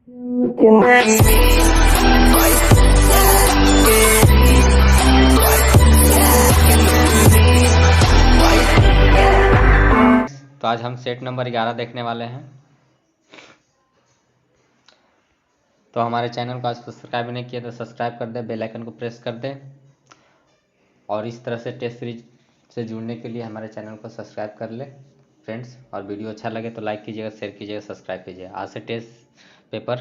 तो आज हम सेट नंबर 11 देखने वाले हैं। तो हमारे चैनल को आज सब्सक्राइब नहीं किया तो सब्सक्राइब कर दें, बेल आइकन को प्रेस कर दें और इस तरह से टेस्ट सीरीज से जुड़ने के लिए हमारे चैनल को सब्सक्राइब कर लें फ्रेंड्स। और वीडियो अच्छा लगे तो लाइक कीजिएगा, शेयर कीजिएगा, सब्सक्राइब कीजिएगा। आज से टेस्ट पेपर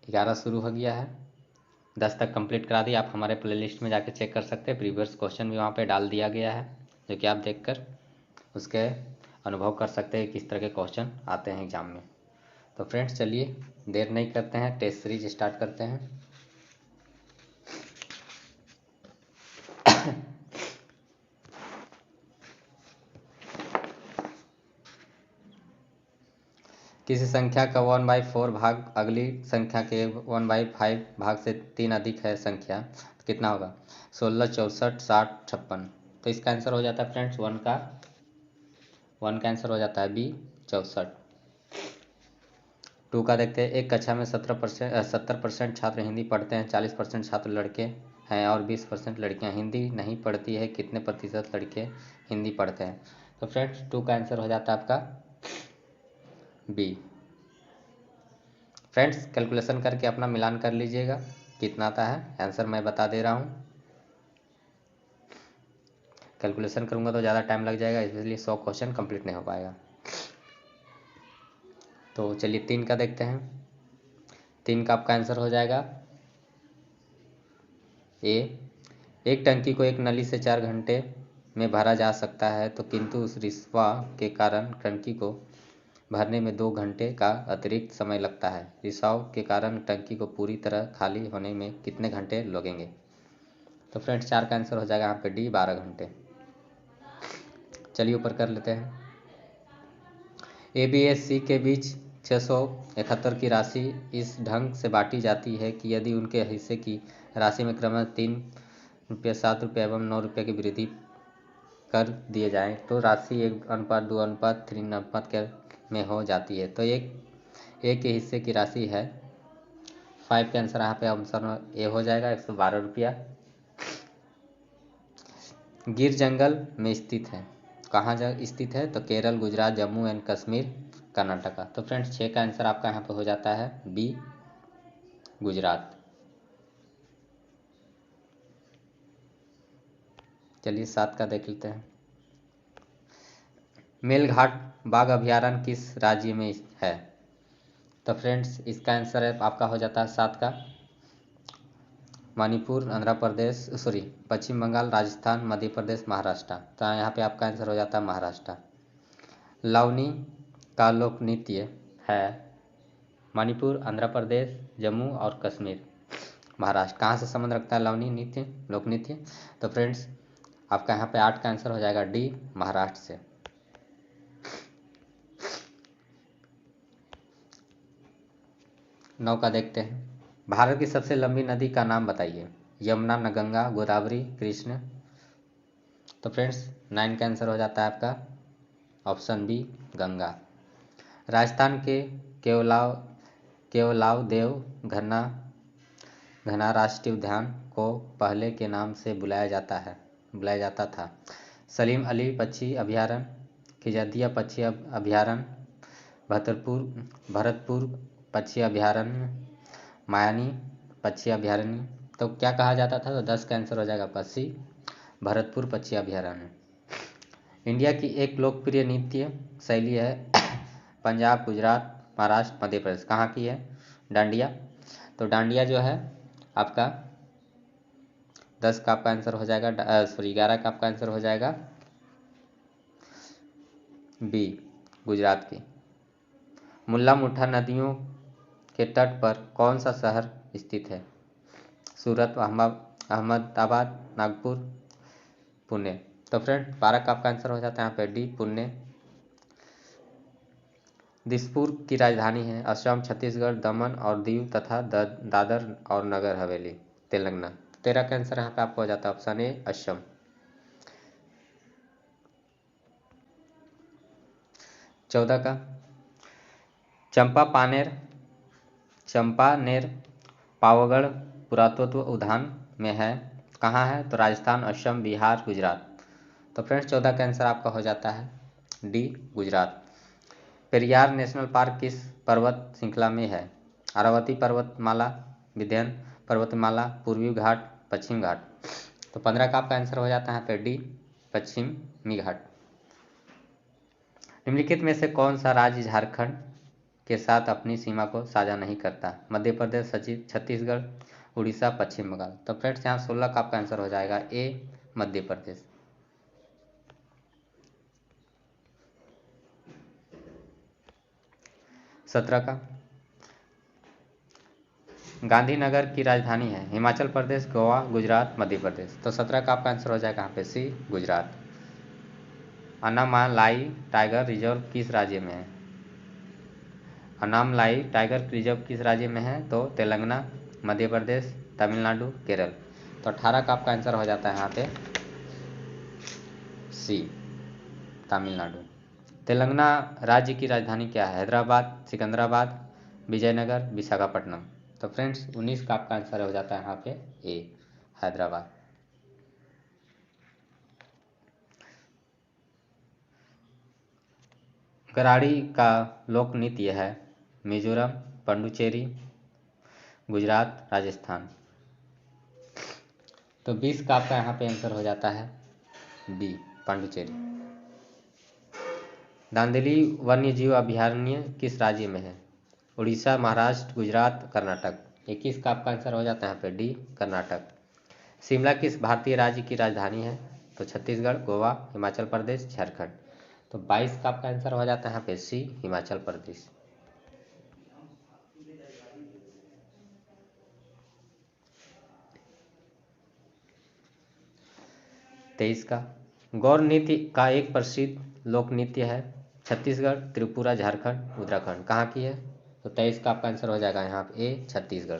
11 शुरू हो गया है। 10 तक कंप्लीट करा दी। आप हमारे प्लेलिस्ट में जाकर चेक कर सकते हैं। प्रीवियस क्वेश्चन भी वहाँ पे डाल दिया गया है, जो कि आप देखकर उसके अनुभव कर सकते हैं किस तरह के क्वेश्चन आते हैं एग्जाम में। तो फ्रेंड्स चलिए देर नहीं करते हैं, टेस्ट सीरीज स्टार्ट करते हैं। किसी संख्या का 1/4 भाग अगली संख्या के 1/5 भाग से 3 अधिक है संख्या, तो कितना होगा? 16, 64, 60, 56। तो इसका आंसर हो जाता है फ्रेंड्स वन का आंसर हो जाता है बी 64। 2 का देखते हैं। एक कक्षा में 70% छात्र हिंदी पढ़ते हैं, 40% छात्र लड़के हैं और 20% लड़कियां हिंदी नहीं पढ़ती है। कितने प्रतिशत लड़के हिंदी पढ़ते हैं? तो फ्रेंड्स 2 का आंसर हो जाता है आपका बी। फ्रेंड्स कैलकुलेशन करके अपना मिलान कर लीजिएगा कितना आता है। आंसर मैं बता दे रहा हूँ। कैलकुलेशन करूँगा तो ज़्यादा टाइम लग जाएगा, इसलिए 100 क्वेश्चन कंप्लीट नहीं हो पाएगा। तो चलिए 3 का देखते हैं। 3 का आपका आंसर हो जाएगा ए। एक टंकी को एक नली से 4 घंटे में भरा जा सकता है, तो किंतु उस रिसवा के कारण टंकी को भरने में 2 घंटे का अतिरिक्त समय लगता है। रिसाव के कारण टंकी को पूरी तरह खाली होने में कितने घंटे लगेंगे? तो फ्रेंड्स 4 का आंसर हो जाएगा यहाँ पे डी 12 घंटे। चलिए ऊपर कर लेते हैं। ए बी एस सी के बीच 671 की राशि इस ढंग से बांटी जाती है कि यदि उनके हिस्से की राशि में क्रमशः 3 रुपये, 7 रुपये एवं 9 रुपये की वृद्धि कर दिए जाएं तो राशि 1:2:3 के में हो जाती है। तो एक के हिस्से की राशि है 5 के आंसर यहाँ पे ऑप्शन ए हो जाएगा 112 रुपया। गिर जंगल में स्थित है, कहाँ स्थित है? तो केरल, गुजरात, जम्मू एंड कश्मीर, कर्नाटका। तो फ्रेंड्स 6 का आंसर आपका यहाँ पे हो जाता है बी गुजरात। चलिए 7 का देख लेते हैं। मेलघाट बाघ अभयारण्य किस राज्य में है? तो फ्रेंड्स इसका आंसर है आपका हो जाता है 7 का मणिपुर, आंध्र प्रदेश, पश्चिम बंगाल, राजस्थान, मध्य प्रदेश, महाराष्ट्र। तो यहाँ पे आपका आंसर हो जाता है महाराष्ट्र। लावनी का लोक नृत्य है मणिपुर, आंध्र प्रदेश, जम्मू और कश्मीर, महाराष्ट्र। कहाँ से संबंध रखता है लावनी नृत्य, लोक नृत्य? तो फ्रेंड्स आपका यहाँ पे 8 का आंसर हो जाएगा डी महाराष्ट्र से। नौ का देखते हैं। भारत की सबसे लंबी नदी का नाम बताइए। यमुना, गंगा, गोदावरी, कृष्ण। तो फ्रेंड्स 9 का आंसर हो जाता है आपका ऑप्शन बी गंगा। राजस्थान के केवलाव देव घना राष्ट्रीय उद्यान को पहले के नाम से बुलाया जाता था। सलीम अली पक्षी अभयारण्य, खिजदिया पक्षी अभयारण्य, भरतपुर पक्षी अभयारण्य, मायानी पक्षी अभयारण्य। तो क्या कहा जाता था? तो 10 का आंसर हो जाएगा पक्षी भरतपुर पक्षी अभयारण्य। इंडिया की एक लोकप्रिय नृत्य शैली है पंजाब, गुजरात, महाराष्ट्र, मध्य प्रदेश। कहाँ की है? डांडिया। तो डांडिया जो है आपका 10 का आपका आंसर हो जाएगा 11 का आपका आंसर हो जाएगा बी गुजरात की। मुल्ला मुठा नदियों के तट पर कौन सा शहर स्थित है? सूरत, अहमदाबाद, नागपुर, पुणे। तो फ्रेंड 12 का आपका आंसर हो जाता है यहाँ पे डी पुणे। दिसपुर की राजधानी है असम, छत्तीसगढ़, दमन और दीव तथा दादर और नगर हवेली, तेलंगाना। 13 का आंसर यहाँ पे आपको हो जाता है ऑप्शन ए असम। 14 का चंपा पानेर चंपानेर पावागढ़ पुरातत्व उद्यान में है, कहाँ है? तो राजस्थान, असम, बिहार, गुजरात। तो फ्रेंड्स 14 का आंसर आपका हो जाता है D, Gujarat. Periyar national park किस पर्वत श्रृंखला में है? अरावती पर्वतमाला, विंध्य पर्वतमाला, पूर्वी घाट, पश्चिम घाट। तो 15 का आपका आंसर हो जाता है फिर डी, पश्चिमी घाट। निम्नलिखित में से कौन सा राज्य झारखंड के साथ अपनी सीमा को साझा नहीं करता? मध्य प्रदेश, छत्तीसगढ़, उड़ीसा, पश्चिम बंगाल। तो फ्रेंड्स यहाँ 16 का आपका आंसर हो जाएगा ए, मध्य प्रदेश। 17 का, गांधीनगर की राजधानी है? हिमाचल प्रदेश, गोवा, गुजरात, मध्य प्रदेश। तो 17 का आपका आंसर हो जाएगा यहाँ पे सी, गुजरात। अनामालाई टाइगर रिजर्व किस राज्य में है? अनामलाई टाइगर रिजर्व किस राज्य में है? तो तेलंगाना, मध्य प्रदेश, तमिलनाडु, केरल। तो 18 का आपका आंसर हो जाता है यहाँ पे सी, तमिलनाडु। तेलंगाना राज्य की राजधानी क्या है? हैदराबाद, सिकंदराबाद, विजयनगर, विशाखापट्टनम। तो फ्रेंड्स 19 का आपका आंसर हो जाता है यहाँ पे ए, हैदराबाद। गराड़ी का लोक नृत्य है? मिजोरम, पुडुचेरी, गुजरात, राजस्थान। तो 20 का आपका यहाँ पे आंसर हो जाता है बी, पुडुचेरी। दांदेली वन्यजीव अभयारण्य किस राज्य में है? उड़ीसा, महाराष्ट्र, गुजरात, कर्नाटक। 21 का आपका आंसर हो जाता है यहाँ पे डी, कर्नाटक। शिमला किस भारतीय राज्य की राजधानी है? तो छत्तीसगढ़, गोवा, हिमाचल प्रदेश, झारखंड। तो 22 का आपका आंसर हो जाता है यहाँ पे सी, हिमाचल प्रदेश। 23 का, गौर नृत्य का एक प्रसिद्ध लोक नृत्य है? छत्तीसगढ़, त्रिपुरा, झारखंड, उत्तराखंड। कहाँ की है? तो 23 का आपका आंसर हो जाएगा यहाँ पे ए, छत्तीसगढ़।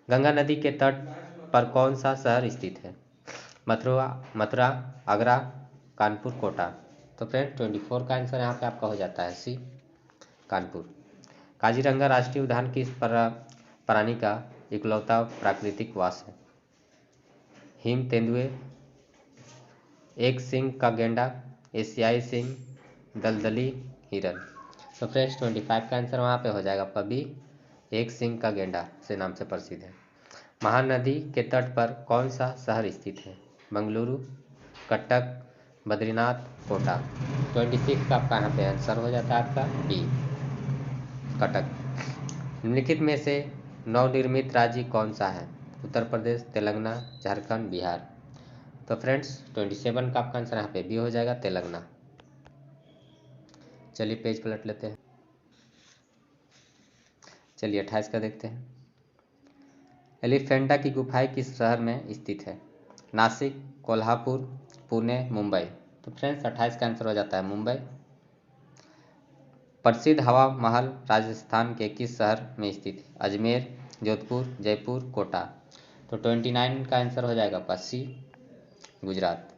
गंगा नदी के तट पर कौन सा शहर स्थित है? मथुरा, आगरा, कानपुर, कोटा। तो फ्रेंड 24 का आंसर यहाँ पे आपका हो जाता है सी, कानपुर। काजीरंगा राष्ट्रीय उद्यान किस प्राणी का इकलौता प्राकृतिक वास है? हिम तेंदुए, एक सिंह का गेंडा, एशियाई सिंह, दलदली हिरन। तो फ्रेंड्स 25 का आंसर वहाँ पे हो जाएगा आपका बी, एक सिंह का गेंडा से नाम से प्रसिद्ध है। महानदी के तट पर कौन सा शहर स्थित है? बेंगलुरु, कटक, बद्रीनाथ, कोटा। 26 का आपका यहाँ पे आंसर हो जाता है आपका बी, कटक। निम्नलिखित में से नवनिर्मित राज्य कौन सा है? उत्तर प्रदेश, तेलंगाना, झारखंड, बिहार। तो फ्रेंड्स 27 का आपका आंसर यहाँ पे बी हो जाएगा, तेलंगाना। चलिए पेज पलट लेते हैं। चलिए 28 का देखते हैं। एलिफेंटा की गुफाएं किस शहर में स्थित है? नासिक, कोल्हापुर, पुणे, मुंबई। तो फ्रेंड्स 28 का आंसर हो जाता है मुंबई। प्रसिद्ध हवा महल राजस्थान के किस शहर में स्थित है? अजमेर, जोधपुर, जयपुर, कोटा। तो 29 का आंसर हो जाएगा आपका सी, गुजरात।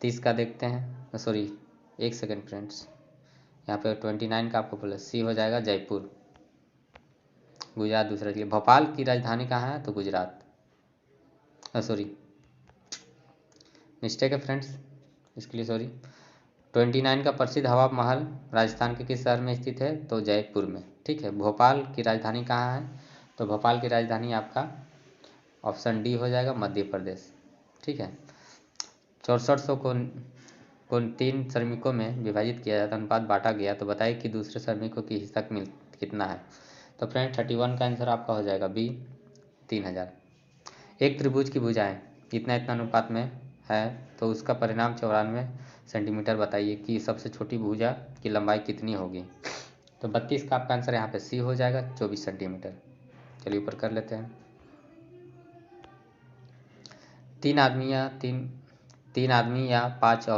30 का देखते हैं, सॉरी एक सेकेंड फ्रेंड्स, यहाँ पे 29 का आपको बोला सी हो जाएगा, जयपुर, गुजरात दूसरा के लिए। भोपाल की राजधानी कहाँ है? तो गुजरात, सॉरी मिस्टेक है फ्रेंड्स, इसके लिए सॉरी। 29 का प्रसिद्ध हवा महल राजस्थान के किस शहर में स्थित है? तो जयपुर में, ठीक है। भोपाल की राजधानी कहाँ है? तो भोपाल की राजधानी आपका ऑप्शन डी हो जाएगा, मध्य प्रदेश, ठीक है। 6400 को 3 श्रमिकों में विभाजित किया जाता, अनुपात बांटा गया, तो बताइए कि दूसरे श्रमिकों की हिस्सा कितना है? तो फ्रेंड 31 का आंसर आपका हो जाएगा बी, 3000। एक त्रिभुज की भुजाएं इतना इतना अनुपात में है, तो उसका परिणाम 94 सेंटीमीटर। बताइए कि सबसे छोटी भुजा की लंबाई कितनी होगी? तो 32 का आपका आंसर यहाँ पे सी हो जाएगा, 24 सेंटीमीटर। चलिए ऊपर कर लेते हैं। तीन आदमी या 5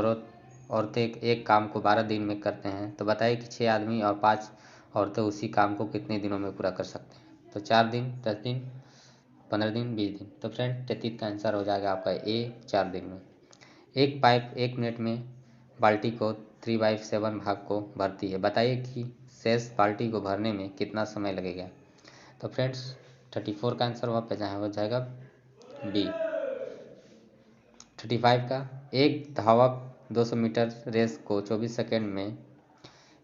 औरतें एक काम को 12 दिन में करते हैं, तो बताइए कि 6 आदमी और 5 औरतें उसी काम को कितने दिनों में पूरा कर सकते हैं? तो 4 दिन, 10 दिन, 15 दिन, 20 दिन। तो फ्रेंड 33 का आंसर हो जाएगा आपका ए, 4 दिन में। एक पाइप 1 मिनट में बाल्टी को 3/7 भाग को भरती है, बताइए कि शेष बाल्टी को भरने में कितना समय लगेगा? तो फ्रेंड्स 34 का आंसर वहाँ पे जहाँ हो जाएगा बी। 35 का, एक धावक 200 मीटर रेस को 24 सेकंड में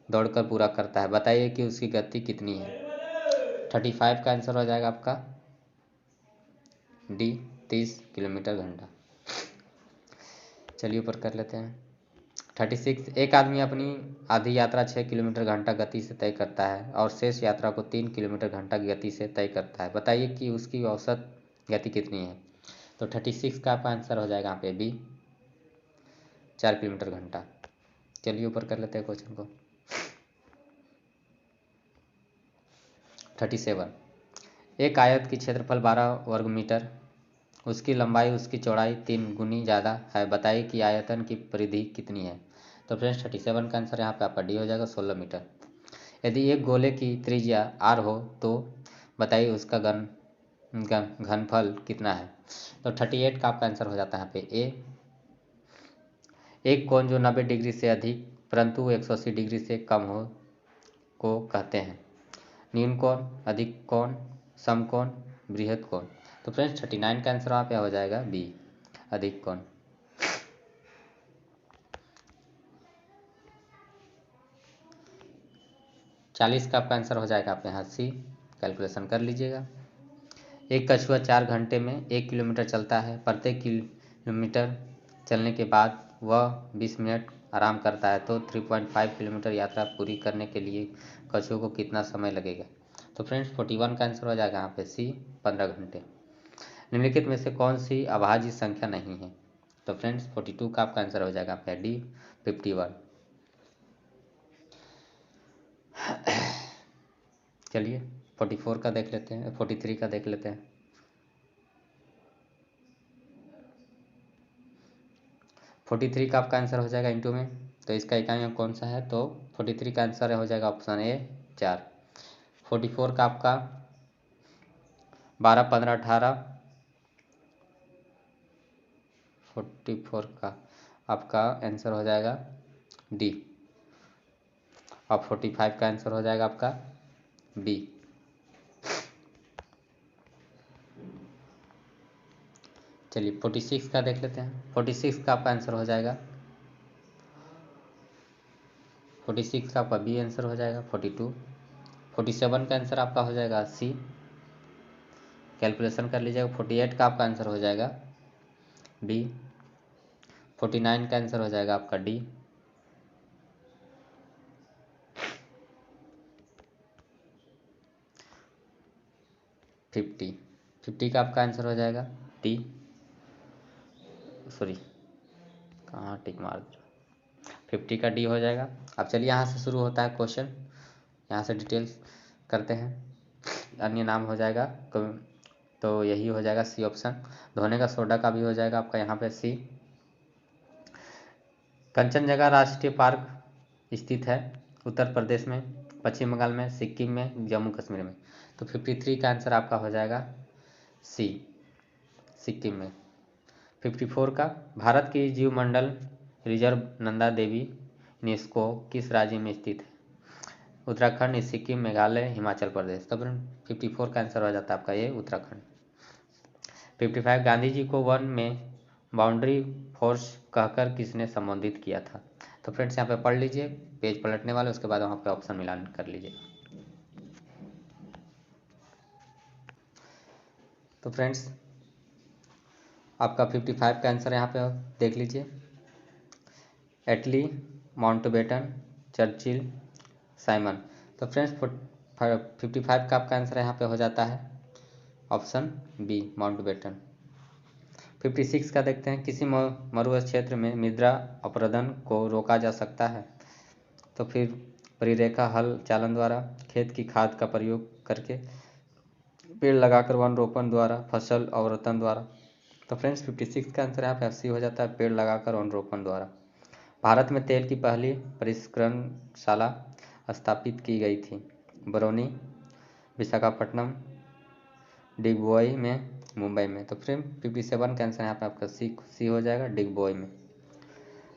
दौड़कर पूरा करता है, बताइए कि उसकी गति कितनी है? 35 का आंसर हो जाएगा आपका डी 30 किलोमीटर घंटा। चलिए ऊपर कर लेते हैं। 36, एक आदमी अपनी आधी यात्रा 6 किलोमीटर घंटा गति से तय करता है और शेष यात्रा को 3 किलोमीटर घंटा की गति से तय करता है, बताइए कि उसकी औसत गति कितनी है? तो 36 का आपका आंसर हो जाएगा यहाँ पे बी 4 किलोमीटर घंटा। चलिए ऊपर कर लेते हैं क्वेश्चन को। 37, एक आयत की क्षेत्रफल 12 वर्ग मीटर, उसकी लंबाई उसकी चौड़ाई 3 गुनी ज़्यादा है, बताइए कि आयतन की परिधि कितनी है? तो फ्रेंड्स 37 का आंसर यहाँ पे आपका डी हो जाएगा 16 मीटर। यदि एक गोले की त्रिज्या r हो तो बताइए उसका घनफल कितना है? तो 38 का आपका आंसर हो जाता है यहाँ पे ए। एक कोण जो 90 डिग्री से अधिक परंतु 180 डिग्री से कम हो को कहते हैं? न्यून कोण, अधिक कोण, समकोण, बृहद कोण। तो फ्रेंड्स 39 का आंसर वहाँ पे हो जाएगा बी अधिक कोण। 40 का आपका आंसर हो जाएगा आप यहाँ सी, कैलकुलेशन कर लीजिएगा। एक कछुआ 4 घंटे में 1 किलोमीटर चलता है, प्रत्येक किलोमीटर चलने के बाद वह 20 मिनट आराम करता है, तो 3.5 किलोमीटर यात्रा पूरी करने के लिए कछुए को कितना समय लगेगा? तो फ्रेंड्स 41 का आंसर हो जाएगा यहाँ पे सी 15 घंटे। निम्नलिखित में से कौन सी अभाज्य संख्या नहीं है? तो फ्रेंड्स 42 का आपका आंसर हो जाएगा आपका डी 51। चलिए 44 का देख लेते हैं, 43 का देख लेते हैं। 43 का आपका आंसर हो जाएगा इंटू में, तो इसका इकाई अंक कौन सा है? तो 43 का आंसर हो जाएगा ऑप्शन ए 4। 44 का आपका 12, 15, 18। 44 का आपका आंसर हो जाएगा डी और 45 का आंसर हो जाएगा आपका बी। चलिए 46 का देख लेते हैं। 46 का आपका आंसर हो जाएगा 46 का आपका बी आंसर हो जाएगा 42। 47 का आंसर आपका हो जाएगा सी, कैलकुलेशन कर लीजिएगा। 48 का आपका आंसर हो जाएगा बी। 49 का आंसर हो जाएगा आपका डी। 50 का आपका आंसर हो जाएगा डी, सॉरी कहाँ टिक मार दिया, 50 का डी हो जाएगा। अब चलिए यहाँ से शुरू होता है क्वेश्चन, यहाँ से डिटेल्स करते हैं। अन्य नाम हो जाएगा तो यही हो जाएगा सी ऑप्शन। धोने का सोडा का भी हो जाएगा आपका यहाँ पे सी। कंचनजंगा राष्ट्रीय पार्क स्थित है उत्तर प्रदेश में, पश्चिम बंगाल में, सिक्किम में, जम्मू कश्मीर में। तो 53 का आंसर आपका हो जाएगा सी सिक्किम में। 54 का भारत की जीवमंडल रिजर्व नंदा देवी यूनेस्को किस राज्य में स्थित है? उत्तराखंड, सिक्किम, मेघालय, हिमाचल प्रदेश। तो 54 का आंसर हो जाता है आपका ये उत्तराखंड। 55 गांधी जी को वन में बाउंड्री फोर्स कहकर किसने संबोधित किया था? तो फ्रेंड्स यहाँ पे पढ़ लीजिए, पेज पलटने वाले, उसके बाद वहाँ पे ऑप्शन मिलान कर लीजिए। तो फ्रेंड्स आपका 55 का आंसर यहाँ पे देख लीजिए, एटली, माउंटबेटन, चर्चिल, साइमन। तो फ्रेंड्स 55 का आपका आंसर यहाँ पे हो जाता है ऑप्शन बी माउंटबेटन। 56 का देखते हैं, किसी मरुस्थल क्षेत्र में मृदा अपरदन को रोका जा सकता है? तो फिर परिरेखा हल चालन द्वारा, खेत की खाद का प्रयोग करके, पेड़ लगाकर, वन रोपण द्वारा, फसल अवरोधन द्वारा। तो फ्रेंड्स 56 का आंसर यहाँ पे सी हो जाता है, पेड़ लगाकर वन रोपण द्वारा। भारत में तेल की पहली परिष्करणशाला स्थापित की गई थी? बरौनी, विशाखापट्टनम, डिगबोई में, मुंबई में। तो फ्रेंड 57 का आंसर यहाँ पे आपका सी हो जाएगा, डिगबोई में।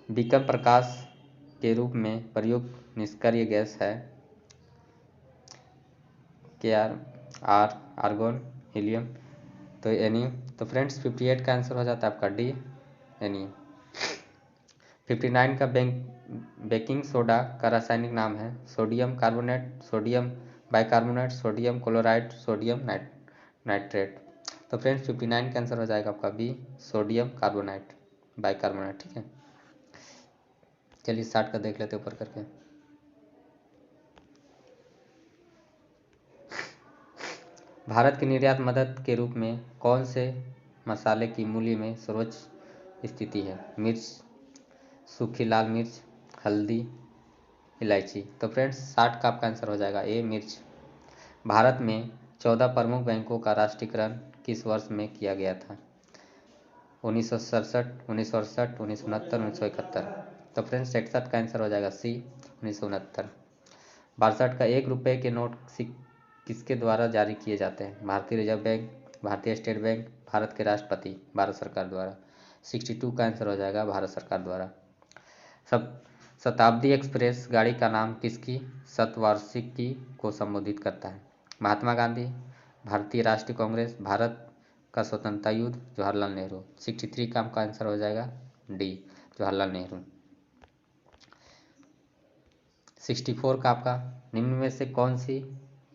विकर्ण प्रकाश के रूप में प्रयुक्त निष्क्रिय गैस है? Kr, R आर्गोन, हीलियम, तो Na। तो फ्रेंड्स 58 का आंसर हो जाता है आपका डी Na। 59 का बेकिंग सोडा का रासायनिक नाम है sodium carbonate, sodium bicarbonate, sodium chloride, sodium nitrate. तो फ्रेंड्स 59 का आंसर हो जाएगा आपका बी सोडियम कार्बोनेट बाइकार्बोनेट। ठीक है, चलिए 60 का देख लेते ऊपर करके। भारत की निर्यात मदद के रूप में कौन से मसाले की मूल्य में सर्वोच्च स्थिति है? मिर्च, सूखी लाल मिर्च, हल्दी, इलायची। तो फ्रेंड्स 60 का आपका आंसर हो जाएगा ए मिर्च। भारत में 14 प्रमुख बैंकों का राष्ट्रीयकरण किस वर्ष में किया गया था? 1967, 1968, 1969, 1971। तो फ्रेंड्स 61 का आंसर हो जाएगा सी 1969। 62 का 1 रुपये के नोट किसके द्वारा जारी किए जाते हैं? भारतीय रिजर्व बैंक, भारतीय स्टेट बैंक, भारत के राष्ट्रपति, भारत सरकार द्वारा। 62 का आंसर हो जाएगा भारत सरकार द्वारा। शताब्दी एक्सप्रेस गाड़ी का नाम किसकी शतवार्षिकी को संबोधित करता है? महात्मा गांधी, भारतीय राष्ट्रीय कांग्रेस, भारत का स्वतंत्रता युद्ध, जवाहरलाल नेहरू। 63 का आपका आंसर हो जाएगा डी जवाहरलाल नेहरू। 64 का आपका निम्न में से कौन सी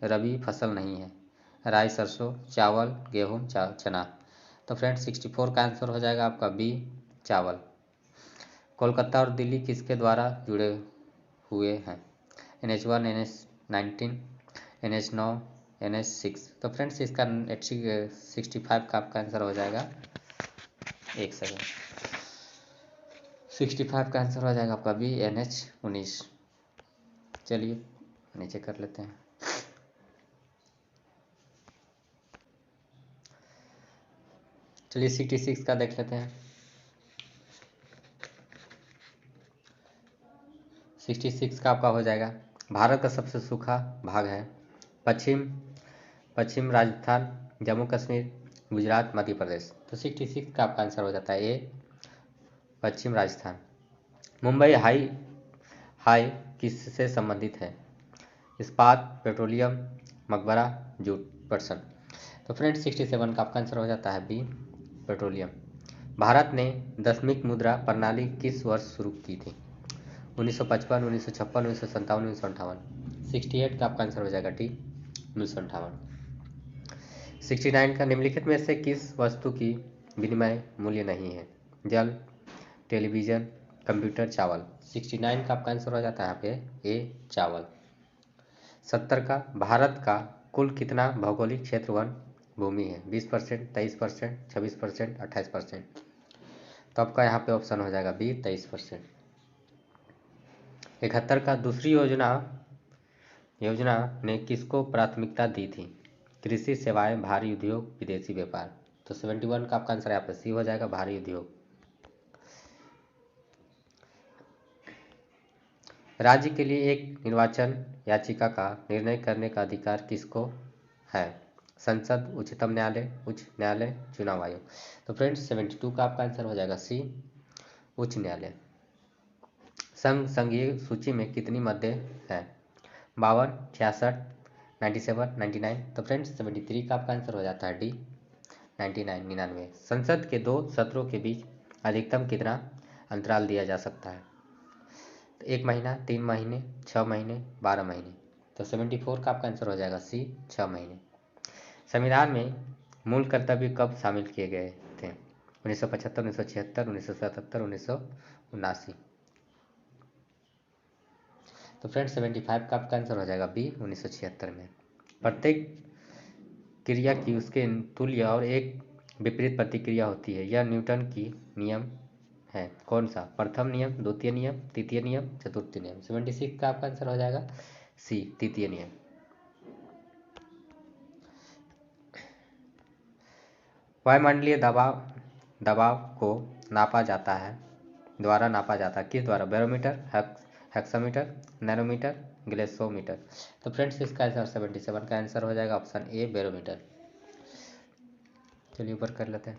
रबी फसल नहीं है? राई, सरसों, चावल, गेहूं, चना। तो फ्रेंड्स 64 का आंसर हो जाएगा आपका बी चावल। कोलकाता और दिल्ली किसके द्वारा जुड़े हुए हैं? NH1, NH19, NH9, NH6। तो फ्रेंड्स इसका 65 का आपका आंसर हो जाएगा, एक सेकेंड, 65 का आंसर हो जाएगा आपका बी NH19। चलिए नीचे कर लेते हैं। चलिए 66 का देख लेते हैं। 66 का आपका हो जाएगा, भारत का सबसे सूखा भाग है पश्चिम राजस्थान, जम्मू कश्मीर, गुजरात, मध्य प्रदेश। तो 66 का आपका आंसर हो जाता है ए पश्चिम राजस्थान। मुंबई हाई किससे संबंधित है? इस्पात, पेट्रोलियम, मकबरा, जूट, पटसन। तो फ्रेंड्स 67 का आपका आंसर हो जाता है बी पेट्रोलियम। भारत ने 10वीं मुद्रा प्रणाली किस वर्ष शुरू की थी? 1955, 1956, 1957, 1958। 68 का आपका आंसर हो जाएगा टी 1958। 69 का निम्नलिखित में से किस वस्तु की विनिमय मूल्य नहीं है? जल, टेलीविजन, कंप्यूटर, चावल। 69 का आपका आंसर हो जाता है यहाँ पे ए चावल। 70 का भारत का कुल कितना भौगोलिक क्षेत्र वन भूमि है? 20%, 23%, 26%, 28%। तो आपका यहाँ पे ऑप्शन हो जाएगा बी 23%। 71 का दूसरी योजना ने किसको प्राथमिकता दी थी? कृषि, सेवाएं, भारी उद्योग, विदेशी व्यापार। तो 71 का आपका आंसर यहाँ पे सी हो जाएगा भारी उद्योग। राज्य के लिए एक निर्वाचन याचिका का निर्णय करने का अधिकार किसको है? संसद, उच्चतम न्यायालय, उच्च न्यायालय, चुनाव आयोग। तो फ्रेंड्स 72 का आपका आंसर हो जाएगा सी उच्च न्यायालय। संघीय सूची में कितनी मध्य है? 52, 66, 97, 99। तो फ्रेंड्स 73 का आपका आंसर हो जाता है डी 99। संसद के 2 सत्रों के बीच अधिकतम कितना अंतराल दिया जा सकता है? 1 महीना, 3 महीने, 6 महीने, 12 महीने। तो 74 का आपका आंसर हो जाएगा सी 6 महीने। संविधान में मूल कर्तव्य कब शामिल किए गए थे? 1975, 1976, 1977, 1979। तो फ्रेंड्स 75 का आपका आंसर हो जाएगा बी 1976 में। प्रत्येक क्रिया की उसके तुल्य और एक विपरीत प्रतिक्रिया होती है, यह न्यूटन की नियम है। कौन सा? प्रथम नियम, द्वितीय नियम, तृतीय नियम, चतुर्थ नियम। 76 का आपका आंसर हो जाएगा सी तृतीय नियम। वायुमंडलीय दबाव को नापा जाता है किस द्वारा? Barometer, hexameter, nanometer, glaciometer. तो फ्रेंड्स इसका आंसर 77 का आंसर हो जाएगा ऑप्शन ए बैरोमीटर। चलिए ऊपर कर लेते हैं।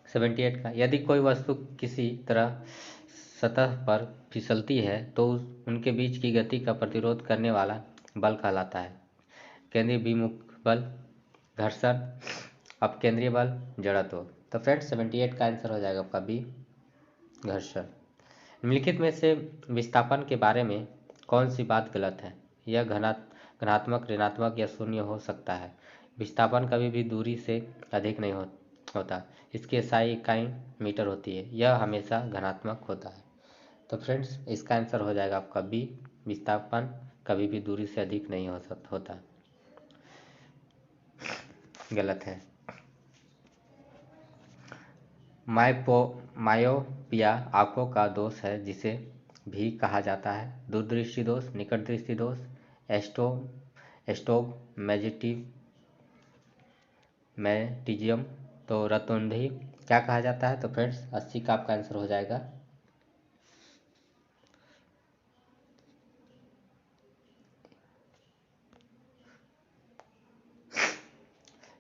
78 का, यदि कोई वस्तु किसी तरह सतह पर फिसलती है तो उनके बीच की गति का प्रतिरोध करने वाला बल कहलाता है। केंद्रीय विमुख बल घर्षण, अपकेंद्रीय बल जड़त्व। तो फ्रेंड्स 78 का आंसर हो जाएगा आपका बी, घर्षण। निम्नलिखित में से विस्थापन के बारे में कौन सी बात गलत है? यह धनात्मक, ऋणात्मक या शून्य हो सकता है। विस्थापन कभी भी दूरी से अधिक नहीं होता। इसकी SI इकाई मीटर होती है। यह हमेशा धनात्मक होता है। तो फ्रेंड्स इसका आंसर हो जाएगा आपका बी, विस्थापन कभी भी दूरी से अधिक नहीं होता। गलत है। मायोपिया आंखों का दोष है जिसे भी कहा जाता है दूरदृष्टि दोष, निकट दृष्टि दोष, एस्टोमेटिज्म। तो रतौंधी क्या कहा जाता है? तो फ्रेंड्स 80 का आपका आंसर हो जाएगा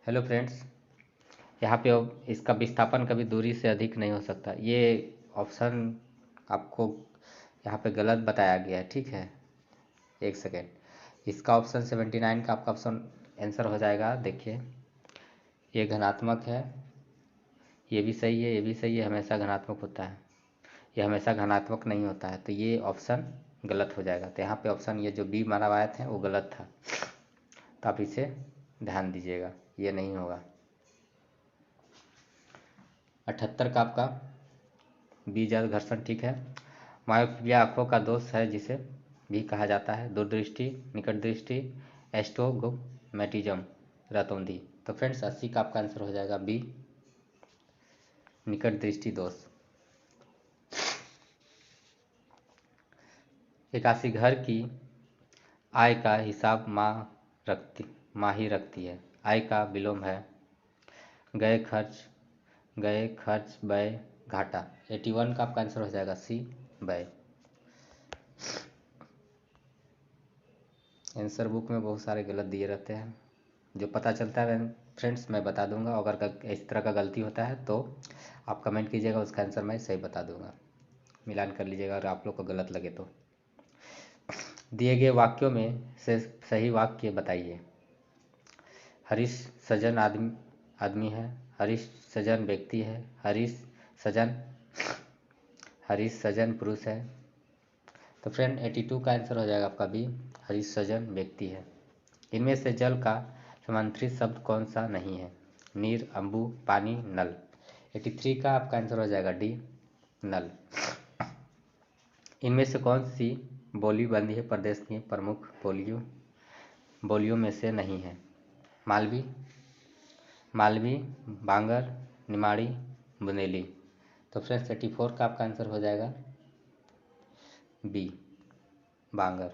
हेलो फ्रेंड्स, यहाँ पे इसका विस्थापन कभी दूरी से अधिक नहीं हो सकता। ये ऑप्शन आपको यहाँ पे गलत बताया गया है, ठीक है। एक सेकेंड, इसका ऑप्शन 79 का आपका ऑप्शन आंसर हो जाएगा। देखिए ये धनात्मक है, ये भी सही है, ये भी सही है, हमेशा धनात्मक होता है। ये हमेशा धनात्मक नहीं होता है, तो ये ऑप्शन गलत हो जाएगा। तो यहाँ पे ऑप्शन ये जो बी मरवाए थे वो गलत था, तो आप इसे ध्यान दीजिएगा, ये नहीं होगा। 78 का आपका बी ज्यादा घर्षण, ठीक है। मायोपिया आंखों का दोष है जिसे भी कहा जाता है दूरदृष्टि, निकट दृष्टि, एस्टोग्मेटिज्म, रतौंधी। तो फ्रेंड्स 80 का आपका आंसर हो जाएगा बी, निकट दृष्टि दोष। 81 घर की आय का हिसाब माँ ही रखती है। आय का विलोम है गए खर्च व्यय घाटा। 81 का आपका आंसर हो जाएगा सी, व्यय। आंसर बुक में बहुत सारे गलत दिए रहते हैं, जो पता चलता है फ्रेंड्स मैं बता दूंगा। अगर इस तरह का गलती होता है तो आप कमेंट कीजिएगा, उसका आंसर मैं सही बता दूंगा। मिलान कर लीजिएगा अगर आप लोग को गलत लगे तो। दिए गए वाक्यों में से सही वाक्य बताइए। हरीश सजन आदमी है, हरीश सजन व्यक्ति है, हरीश सजन पुरुष है। तो फ्रेंड 82 का आंसर हो जाएगा आपका बी, हरीश सजन व्यक्ति है। इनमें से जल का समानार्थी शब्द कौन सा नहीं है? नीर, अम्बु, पानी, नल। 83 का आपका आंसर हो जाएगा डी, नल। इनमें से कौन सी बोली बंदी है प्रदेश की प्रमुख बोलियों में से नहीं है? मालवी, बांगर, निमाड़ी, बुंदेली। तो फ्रेंड्स 84 का आपका आंसर हो जाएगा बी, बांगर।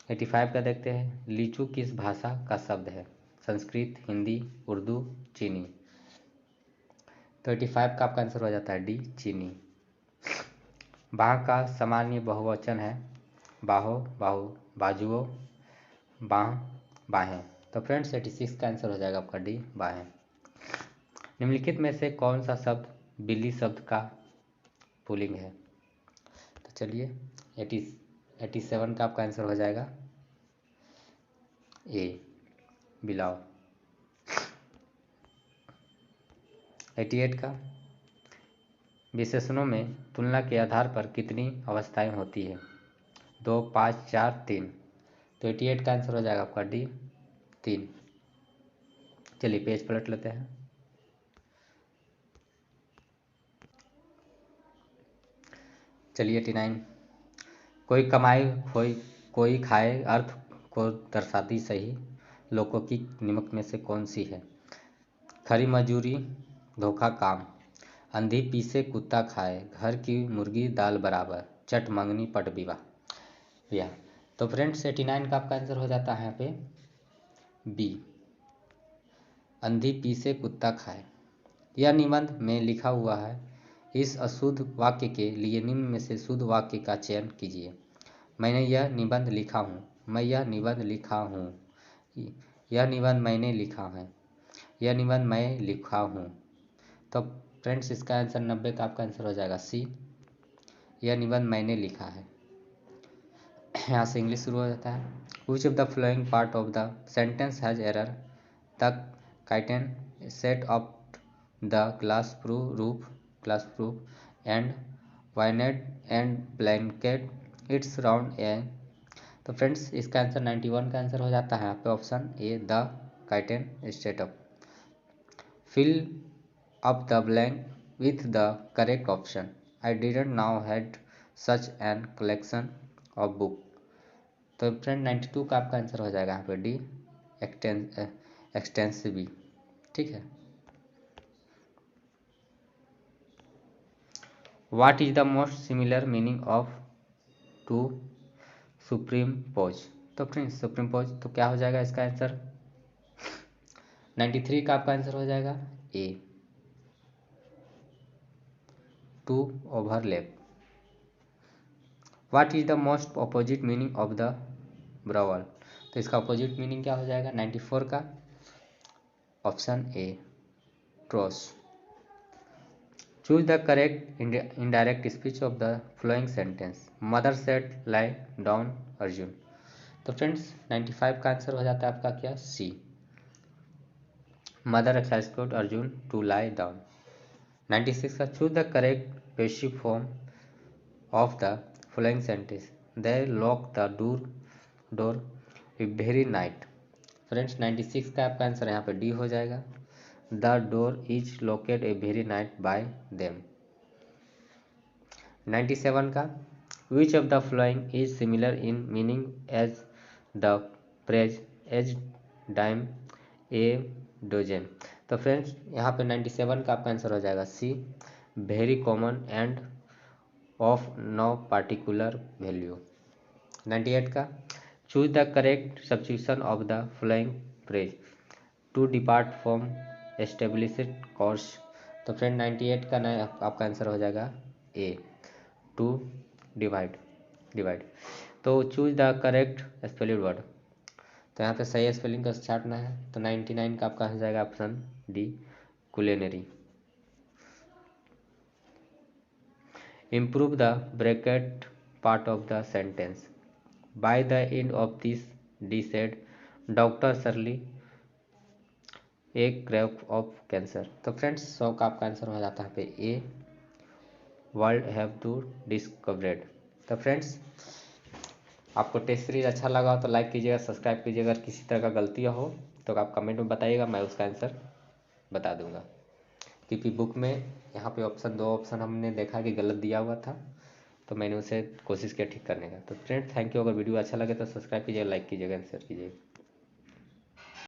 85 का देखते हैं, लीचू किस भाषा का शब्द है? संस्कृत, हिंदी, उर्दू, चीनी। तो 85 का आपका आंसर हो जाता है डी, चीनी। बाह का सामान्य बहुवचन है बाहो, बाजुओं, बाह, बाहें। तो फ्रेंड्स 86 का आंसर हो जाएगा आपका डी, बाहें। निम्नलिखित में से कौन सा शब्द बिल्ली शब्द का पुल्लिंग है? तो चलिए 87 का आपका आंसर हो जाएगा ए, बिलाव। 88 का, विशेषणों में तुलना के आधार पर कितनी अवस्थाएं होती है? 2, 5, 4, 3। तो 88 का आंसर हो जाएगा आपका डी, 3। चलिए पेज पलट लेते हैं। चलिए 89, कोई कमाए कोई खाए अर्थ को दर्शाती सही लोकोक्ति निम्नलिखित में से कौन सी है? खरी मजूरी, धोखा काम, अंधी पीसे कुत्ता खाए, घर की मुर्गी दाल बराबर, चट मंगनी पट विवाह। या तो फ्रेंड्स 89 का आपका आंसर हो जाता है यहाँ पे बी, अंधी पीसे कुत्ता खाए। यह निबंध में लिखा हुआ है। इस अशुद्ध वाक्य के लिए निम्न में से शुद्ध वाक्य का चयन कीजिए। मैंने यह निबंध लिखा हूँ, मैं यह निबंध लिखा हूँ, यह निबंध मैंने लिखा है, यह निबंध मैं लिखा हूँ। तो फ्रेंड्स इसका आंसर 90 का आपका आंसर हो जाएगा सी, यह निबंध मैंने लिखा है। यहाँ से इंग्लिश शुरू हो जाता है। Which of the following part of the sentence has error? The kitten set up द glass proof and wined and blanket its round a. तो फ्रेंड्स इसका आंसर 91 का आंसर हो जाता है यहाँ पे option A, the kitten set up. Fill up the blank with the correct option. I didn't now had such an collection of book. तो friend 92 का आपका आंसर हो जाएगा यहाँ पे डी, एक्सटेंसिव। ठीक है। What is the most similar meaning of to supreme pose? तो फ्रेंड्स सुप्रीम पोज तो क्या हो जाएगा इसका आंसर? 93 का आपका आंसर हो जाएगा A, to overlap. What is the most opposite meaning of the brawl? तो इसका अपोजिट मीनिंग क्या हो जाएगा 94 का? Option A, truce. Choose the correct indirect speech of the following sentence. Mother said lie down Arjun. तो friends 95 का answer हो जाता है आपका क्या? C, mother expected Arjun to lie down. 96 का choose the correct passive form of the following sentence. They lock the door very night. Friends 96 का आपका आंसर यहाँ पे डी हो जाएगा, the door is locked a very night by them. 97 का which of the following is similar in meaning as the phrase as dime a dozen. तो friends यहाँ पे 97 का आपका आंसर हो जाएगा C, very common and of no particular value. 98 का choose the correct substitution of the following phrase. To depart from established course. तो friend 98 का ना आपका आंसर हो जाएगा ए, टू डिवाइड। तो choose the correct spelling word. तो यहाँ पे सही स्पेलिंग का छाटना है। तो 99 का आपका हो जाएगा option D, culinary. Improve the bracket part of the sentence. By the end of this D said doctor सरली ए क्रैक ऑफ कैंसर। तो फ्रेंड्स 100 का आपका आंसर हो जाता है पे ए, वर्ल्ड हैव टू डिस्कवरेड। तो फ्रेंड्स आपको टेस्ट सीरीज अच्छा लगा तो लाइक कीजिएगा, सब्सक्राइब कीजिएगा। अगर किसी तरह का गलती हो तो आप कमेंट में बताइएगा, मैं उसका आंसर बता दूंगा। क्योंकि बुक में यहाँ पे दो ऑप्शन हमने देखा कि गलत दिया हुआ था, तो मैंने उसे कोशिश किया ठीक करने का। तो फ्रेंड्स थैंक यू। अगर वीडियो अच्छा लगे तो सब्सक्राइब कीजिएगा, लाइक कीजिएगा, शेयर कीजिएगा।